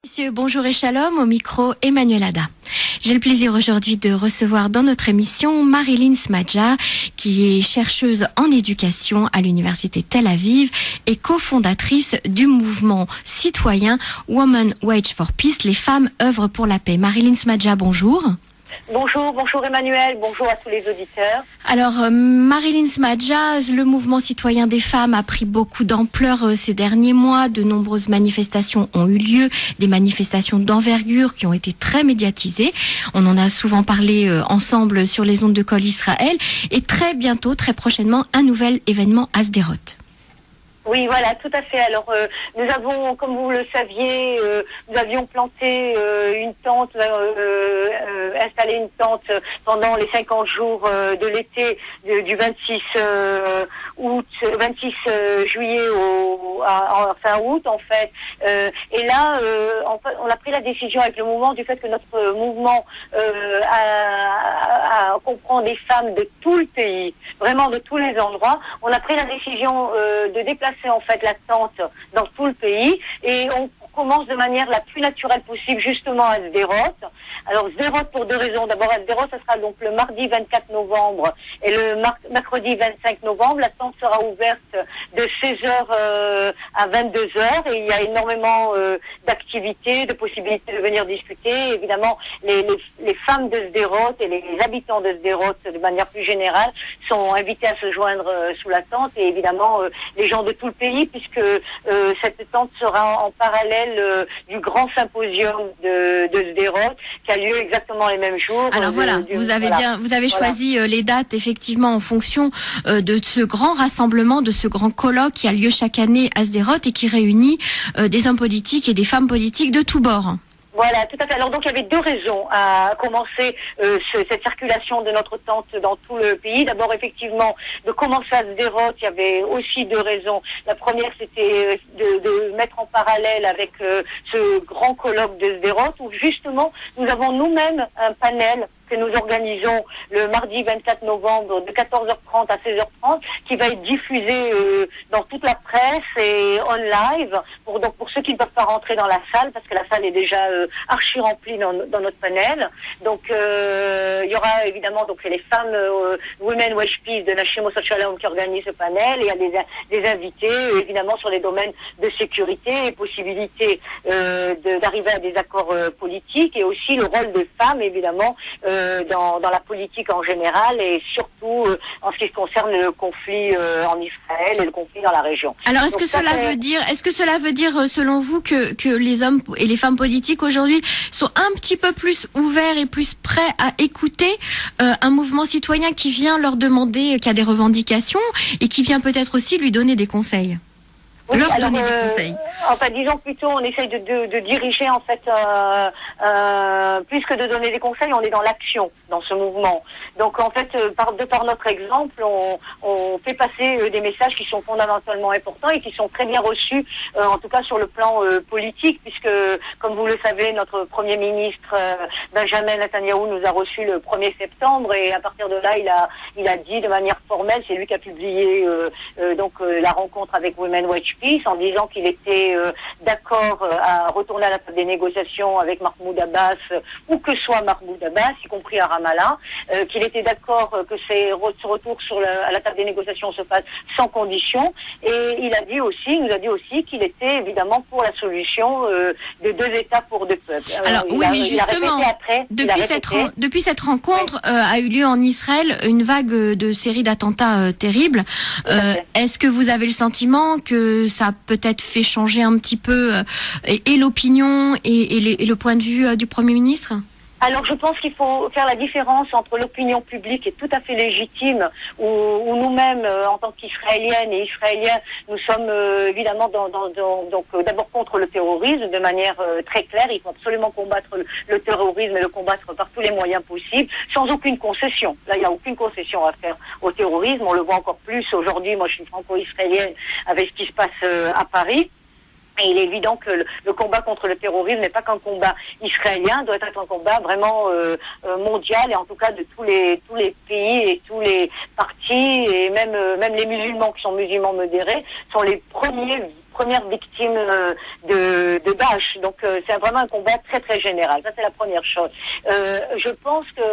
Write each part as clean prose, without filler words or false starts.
Monsieur, bonjour et shalom, au micro Emmanuel Ada. J'ai le plaisir aujourd'hui de recevoir dans notre émission Marilyn Smadja, qui est chercheuse en éducation à l'université Tel Aviv et cofondatrice du mouvement citoyen Women Wage for Peace, les femmes œuvrent pour la paix. Marilyn Smadja, bonjour. Bonjour Emmanuel, bonjour à tous les auditeurs. Alors Marilyn Smadja, le mouvement citoyen des femmes a pris beaucoup d'ampleur ces derniers mois. De nombreuses manifestations ont eu lieu, des manifestations d'envergure qui ont été très médiatisées. On en a souvent parlé ensemble sur les ondes de Kol Israël. Et très bientôt, très prochainement, un nouvel événement à Sderot. Oui, voilà, tout à fait. Alors, nous avons, comme vous le saviez, nous avions planté une tente, installé une tente pendant les 50 jours de l'été du 26 juillet à fin août, en fait. Et là, on a pris la décision avec le mouvement du fait que notre mouvement comprend des femmes de tout le pays, vraiment de tous les endroits. On a pris la décision de déplacer en fait la tente dans tout le pays et on commence de manière la plus naturelle possible justement à Sderot. Alors Sderot pour deux raisons. D'abord à Sderot, ça sera donc le mardi 24 novembre et le mercredi 25 novembre. La tente sera ouverte de 16h à 22h et il y a énormément d'activités, de possibilités de venir discuter. Évidemment, les femmes de Sderot et les habitants de Sderot de manière plus générale sont invités à se joindre sous la tente et évidemment les gens de tout le pays puisque cette tente sera en parallèle du grand symposium de Sderot qui a lieu exactement les mêmes jours. Alors vous avez choisi les dates effectivement en fonction de ce grand rassemblement, de ce grand colloque qui a lieu chaque année à Sderot et qui réunit des hommes politiques et des femmes politiques de tous bords. Voilà, tout à fait. Alors donc il y avait deux raisons à commencer cette circulation de notre tente dans tout le pays. D'abord effectivement de commencer à Sderot, il y avait aussi deux raisons. La première c'était de mettre en parallèle avec ce grand colloque de Sderot où justement nous avons nous-mêmes un panel que nous organisons le mardi 24 novembre de 14h30 à 16h30 qui va être diffusé dans toute la presse et en live pour ceux qui ne peuvent pas rentrer dans la salle parce que la salle est déjà archi remplie dans notre panel. Donc il y aura évidemment donc les femmes Women Wage Peace de Nashimo Shalom qui organisent ce panel et il y a des invités évidemment sur les domaines de sécurité et possibilités d'arriver à des accords politiques et aussi le rôle des femmes évidemment dans la politique en général et surtout en ce qui concerne le conflit en Israël et le conflit dans la région. Alors est-ce que cela veut dire selon vous que les hommes et les femmes politiques aujourd'hui sont un petit peu plus ouverts et plus prêts à écouter un mouvement citoyen qui vient leur demander, qui a des revendications et qui vient peut-être aussi lui donner des conseils? Oui, donner des conseils. Enfin, disons plutôt, on essaye de diriger en fait, plus que de donner des conseils, on est dans l'action dans ce mouvement. Donc en fait, par notre exemple, on fait passer des messages qui sont fondamentalement importants et qui sont très bien reçus, en tout cas sur le plan politique, puisque comme vous le savez, notre Premier ministre Benjamin Netanyahu nous a reçus le 1er septembre et à partir de là, il a dit de manière formelle, c'est lui qui a publié la rencontre avec Women Wage Peace en disant qu'il était d'accord à retourner à la table des négociations avec Mahmoud Abbas, où que soit Mahmoud Abbas, y compris à Ramallah, qu'il était d'accord que ce retour à la table des négociations se fasse sans condition. Et il nous a dit aussi qu'il était évidemment pour la solution de deux États pour deux peuples. Alors mais justement, depuis cette rencontre a eu lieu en Israël une vague de séries d'attentats terribles. Est-ce que vous avez le sentiment que ça a peut-être fait changer un petit peu et l'opinion et le point de vue du Premier ministre? Alors je pense qu'il faut faire la différence entre l'opinion publique qui est tout à fait légitime, où nous-mêmes, en tant qu'Israéliennes et Israéliens, nous sommes évidemment d'abord contre le terrorisme de manière très claire. Il faut absolument combattre le terrorisme et le combattre par tous les moyens possibles, sans aucune concession. Là, il n'y a aucune concession à faire au terrorisme. On le voit encore plus aujourd'hui. Moi, je suis franco-israélienne avec ce qui se passe à Paris. Et il est évident que le combat contre le terrorisme n'est pas qu'un combat israélien, doit être un combat vraiment mondial, et en tout cas de tous les pays et tous les partis, et même les musulmans qui sont musulmans modérés sont les premières victimes de Daesh. Donc c'est vraiment un combat très très général. Ça c'est la première chose. Je pense que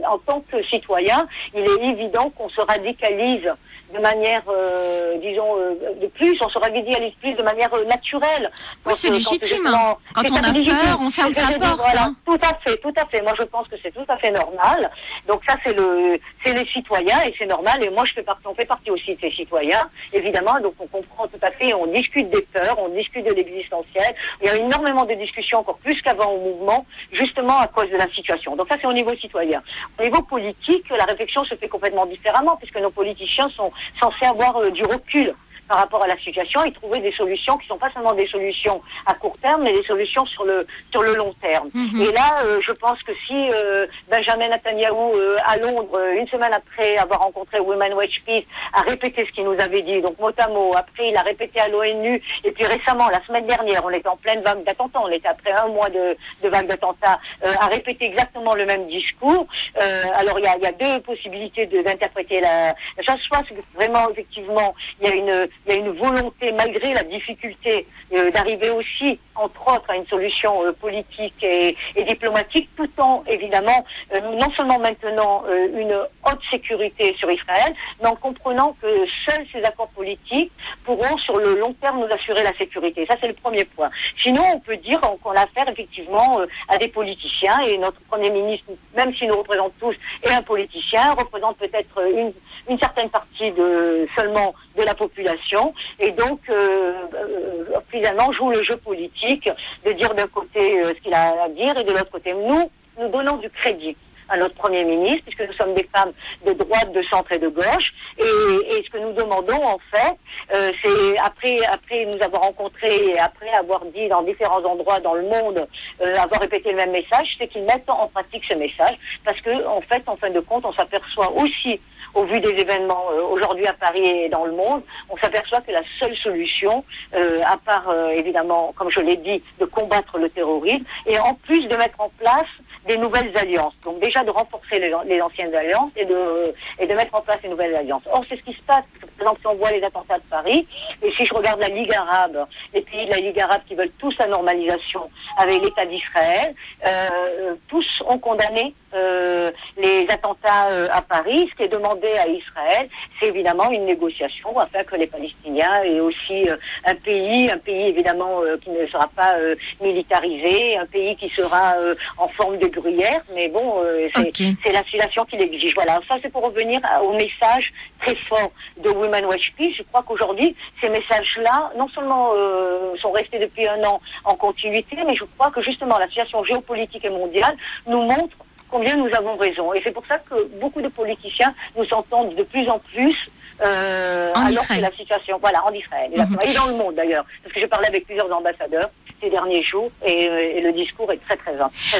en tant que citoyen, il est évident qu'on se radicalise de manière, on se radicalise plus de manière naturelle. Oui, c'est légitime. Quand on a peur, on ferme sa porte. Voilà, tout à fait. Moi, je pense que c'est tout à fait normal. Donc ça, c'est les citoyens, et c'est normal. Et moi, on fait partie aussi de ces citoyens, évidemment. Donc on comprend tout à fait. On discute des peurs, on discute de l'existentiel. Il y a énormément de discussions, encore plus qu'avant au mouvement, justement à cause de la situation. Donc ça, c'est au niveau citoyen. Au niveau politique, la réflexion se fait complètement différemment, puisque nos politiciens sont censés avoir du recul par rapport à la situation et trouver des solutions qui sont pas seulement des solutions à court terme, mais des solutions sur le long terme. Et là, je pense que si Benjamin Netanyahou à Londres, une semaine après avoir rencontré Women Watch Peace, a répété ce qu'il nous avait dit, donc mot à mot, après il a répété à l'ONU, et puis récemment, la semaine dernière, on était en pleine vague d'attentats, on était après un mois de vague d'attentats, a répété exactement le même discours. Alors il y a deux possibilités d'interpréter la chose. Soit vraiment, effectivement, il y a une volonté, malgré la difficulté, d'arriver aussi, entre autres, à une solution politique et diplomatique, tout en, évidemment, non seulement maintenant une haute sécurité sur Israël, mais en comprenant que seuls ces accords politiques pourront, sur le long terme, nous assurer la sécurité. Ça, c'est le premier point. Sinon, on peut dire qu'on a affaire, effectivement, à des politiciens, et notre Premier ministre, même s'il nous représente tous, est un politicien, représente peut-être une certaine partie seulement de la population, et donc finalement joue le jeu politique de dire d'un côté ce qu'il a à dire, et de l'autre côté nous donnons du crédit à notre Premier ministre, puisque nous sommes des femmes de droite, de centre et de gauche, et ce que nous demandons en fait, c'est après nous avoir rencontrés et après avoir dit dans différents endroits dans le monde, avoir répété le même message, c'est qu'ils mettent en pratique ce message, parce que en fait, en fin de compte, on s'aperçoit aussi, au vu des événements aujourd'hui à Paris et dans le monde, on s'aperçoit que la seule solution, à part évidemment, comme je l'ai dit, de combattre le terrorisme, et en plus de mettre en place des nouvelles alliances. Donc déjà de renforcer les anciennes alliances et de mettre en place les nouvelles alliances. Or, c'est ce qui se passe. Par exemple, si on voit les attentats de Paris, et si je regarde la Ligue arabe, les pays de la Ligue arabe qui veulent tous la normalisation avec l'État d'Israël, tous ont condamné les attentats à Paris. Ce qui est demandé à Israël, c'est évidemment une négociation afin que les Palestiniens aient aussi un pays évidemment qui ne sera pas militarisé, un pays qui sera en forme de gruyère, mais bon, c'est la situation qui l'exige. Voilà, ça c'est pour revenir au message très fort de Women Watch Peace. Je crois qu'aujourd'hui, ces messages-là, non seulement sont restés depuis un an en continuité, mais je crois que justement la situation géopolitique et mondiale nous montre combien nous avons raison. Et c'est pour ça que beaucoup de politiciens nous entendent de plus en plus alors que la situation, voilà, en Israël, et dans le monde d'ailleurs, parce que j'ai parlé avec plusieurs ambassadeurs ces derniers jours, et le discours est très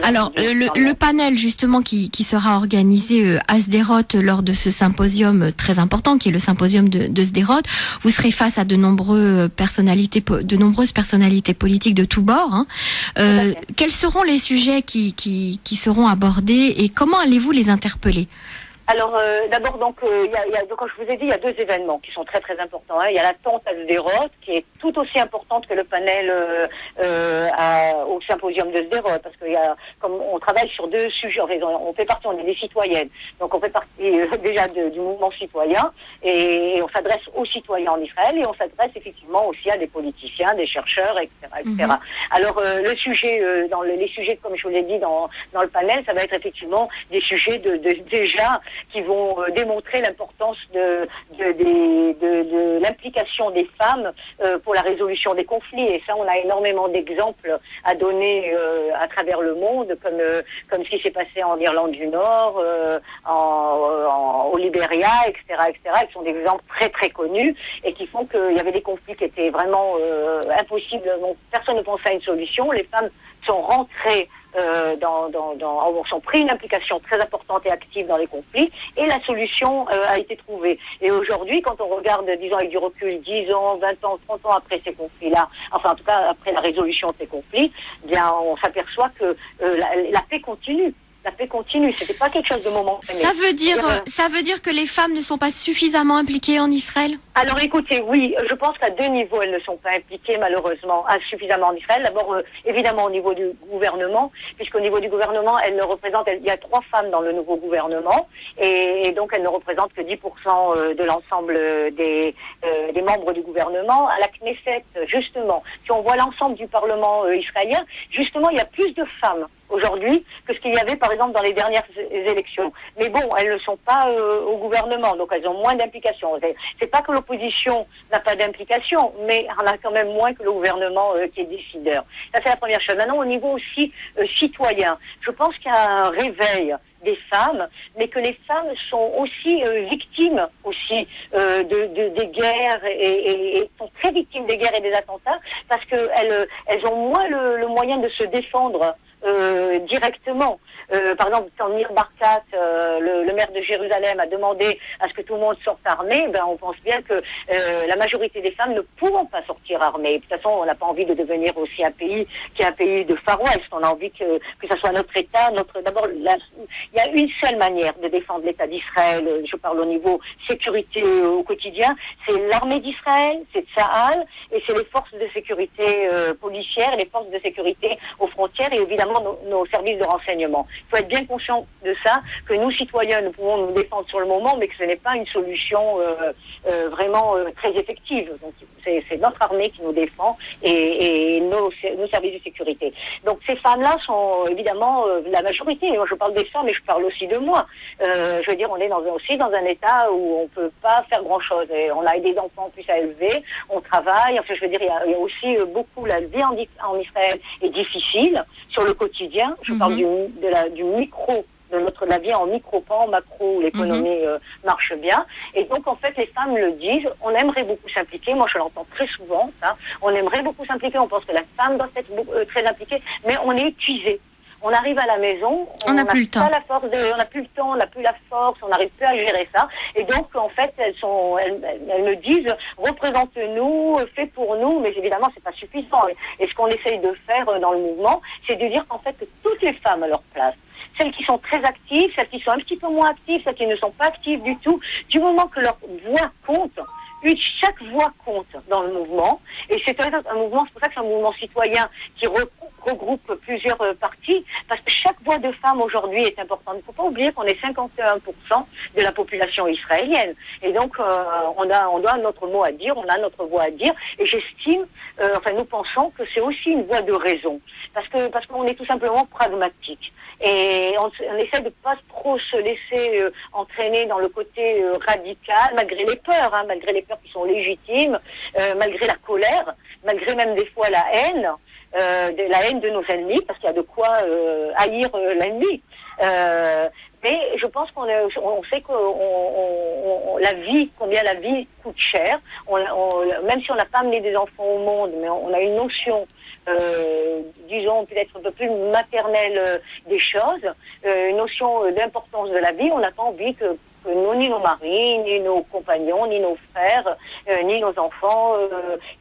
Alors, le panel justement qui sera organisé à Sderot lors de ce symposium très important, qui est le symposium de Sderot, vous serez face à de nombreuses personnalités politiques de tous bords. Hein. Quels seront les sujets qui seront abordés, et comment allez-vous les interpeller? Alors, d'abord, donc, comme je vous ai dit, il y a deux événements qui sont très très importants. Hein. Il y a la tente à Sderot, qui est tout aussi importante que le panel au symposium de Sderot, parce que comme on travaille sur deux sujets, on fait partie, on est des citoyennes, donc on fait partie déjà du mouvement citoyen, et on s'adresse aux citoyens en Israël, et on s'adresse effectivement aussi à des politiciens, des chercheurs, etc. Alors, le sujet, les sujets, comme je vous l'ai dit dans le panel, ça va être effectivement des sujets déjà qui vont démontrer l'importance de l'implication des femmes pour la résolution des conflits. Et ça, on a énormément d'exemples à donner à travers le monde, comme ce qui s'est passé en Irlande du Nord, au Libéria, etc., qui sont des exemples très très connus et qui font qu'il y avait des conflits qui étaient vraiment impossibles. Donc, personne ne pensait à une solution. Les femmes sont rentrées ont pris une implication très importante et active dans les conflits, et la solution a été trouvée. Et aujourd'hui, quand on regarde, disons avec du recul, 10 ans, 20 ans, 30 ans après ces conflits-là, enfin en tout cas après la résolution de ces conflits, bien on s'aperçoit que la paix continue. La paix continue, c'était pas quelque chose de momentané. Ça veut dire que les femmes ne sont pas suffisamment impliquées en Israël? Alors écoutez, oui, je pense qu'à 2 niveaux, elles ne sont pas impliquées malheureusement suffisamment en Israël. D'abord, évidemment au niveau du gouvernement, puisqu'au niveau du gouvernement, elles ne représentent, il y a 3 femmes dans le nouveau gouvernement, et donc elles ne représentent que 10% de l'ensemble des membres du gouvernement. À la Knesset, justement, si on voit l'ensemble du Parlement israélien, justement, il y a plus de femmes aujourd'hui que ce qu'il y avait par exemple dans les dernières élections. Mais bon, elles ne sont pas au gouvernement, donc elles ont moins d'implication. C'est pas que l'opposition n'a pas d'implication, mais on a quand même moins que le gouvernement qui est décideur. Ça c'est la première chose. Maintenant au niveau aussi citoyen, je pense qu'il y a un réveil des femmes, mais que les femmes sont aussi victimes aussi des guerres et sont très victimes des guerres et des attentats parce que elles ont moins le moyen de se défendre directement. Par exemple, quand Nir Barkat, le maire de Jérusalem, a demandé à ce que tout le monde sorte armé, ben on pense bien que la majorité des femmes ne pourront pas sortir armées. De toute façon, on n'a pas envie de devenir aussi un pays qui est un pays de Far West. On a envie que ça soit notre État. D'abord, il y a une seule manière de défendre l'État d'Israël. Je parle au niveau sécurité au quotidien. C'est l'armée d'Israël, c'est Tsahal, et c'est les forces de sécurité policières, les forces de sécurité aux frontières et évidemment nos services de renseignement. Il faut être bien conscient de ça, que nous, citoyens, nous pouvons nous défendre sur le moment, mais que ce n'est pas une solution vraiment très effective. Donc, c'est notre armée qui nous défend et nos services de sécurité. Donc, ces femmes-là sont évidemment la majorité. Moi, je parle des femmes, mais je parle aussi de moi. Je veux dire, on est aussi dans un état où on peut pas faire grand-chose. Et on a des enfants plus à élever, on travaille. Enfin, je veux dire, il y a aussi beaucoup la vie en Israël est difficile sur le quotidien. Je parle du micro, de la vie en micro-pan, macro, où l'économie marche bien. Et donc, en fait, les femmes le disent, on aimerait beaucoup s'impliquer. Moi, je l'entends très souvent, ça. On aimerait beaucoup s'impliquer. On pense que la femme doit être très impliquée, mais on est épuisé. On arrive à la maison, on n'a plus le temps. On n'a plus le temps, on n'a plus la force, on n'arrive plus à gérer ça. Et donc, en fait, elles me disent, représente-nous, fais pour nous, mais évidemment, c'est pas suffisant. Et ce qu'on essaye de faire dans le mouvement, c'est de dire qu'en fait, que toutes les femmes à leur place, celles qui sont très actives, celles qui sont un petit peu moins actives, celles qui ne sont pas actives du tout, du moment que leur voix compte, chaque voix compte dans le mouvement, et c'est un mouvement, c'est pour ça que c'est un mouvement citoyen qui regroupe plusieurs partis, parce que chaque voix de femme aujourd'hui est importante. Il ne faut pas oublier qu'on est 51% de la population israélienne, et donc on doit notre mot à dire, on a notre voix à dire, et j'estime, nous pensons que c'est aussi une voix de raison, parce qu'on est tout simplement pragmatique. Et on essaie de pas trop se laisser entraîner dans le côté radical, malgré les peurs qui sont légitimes, malgré la colère, malgré même des fois la haine de nos ennemis, parce qu'il y a de quoi haïr l'ennemi. Mais je pense qu'on sait que combien la vie coûte cher. Même si on n'a pas amené des enfants au monde, mais on a une notion, disons peut-être un peu plus maternelle des choses, une notion d'importance de la vie. On n'a pas envie que ni nos maris, ni nos compagnons, ni nos frères, ni nos enfants,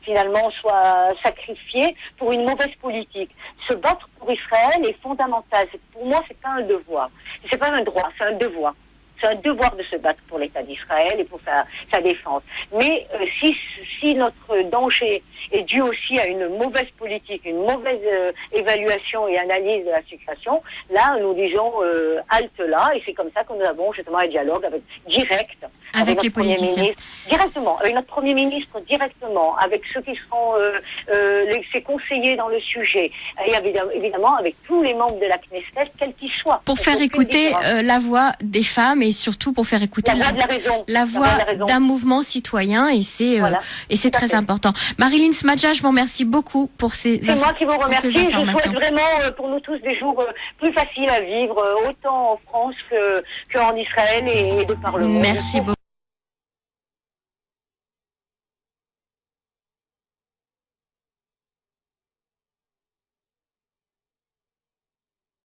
finalement, soient sacrifiés pour une mauvaise politique. Se battre pour Israël est fondamental. Pour moi, c'est pas un devoir. C'est pas un droit, c'est un devoir. C'est un devoir de se battre pour l'État d'Israël et pour sa défense. Mais si notre danger est dû aussi à une mauvaise politique, une mauvaise évaluation et analyse de la situation, là, nous disons halte là, et c'est comme ça que nous avons justement un dialogue direct avec les politiciens. Directement, avec notre Premier ministre directement, avec ceux qui seront ses conseillers dans le sujet, et évidemment avec tous les membres de la Knesset, quels qu'ils soient. Pour faire écouter la voix des femmes et surtout pour faire écouter la voix d'un mouvement citoyen, et c'est très important. Marilyn Smadja, je vous remercie beaucoup pour ces informations. C'est moi qui vous remercie. Je souhaite vraiment pour nous tous des jours plus faciles à vivre, autant en France qu'en Israël et de par le monde. Merci beaucoup.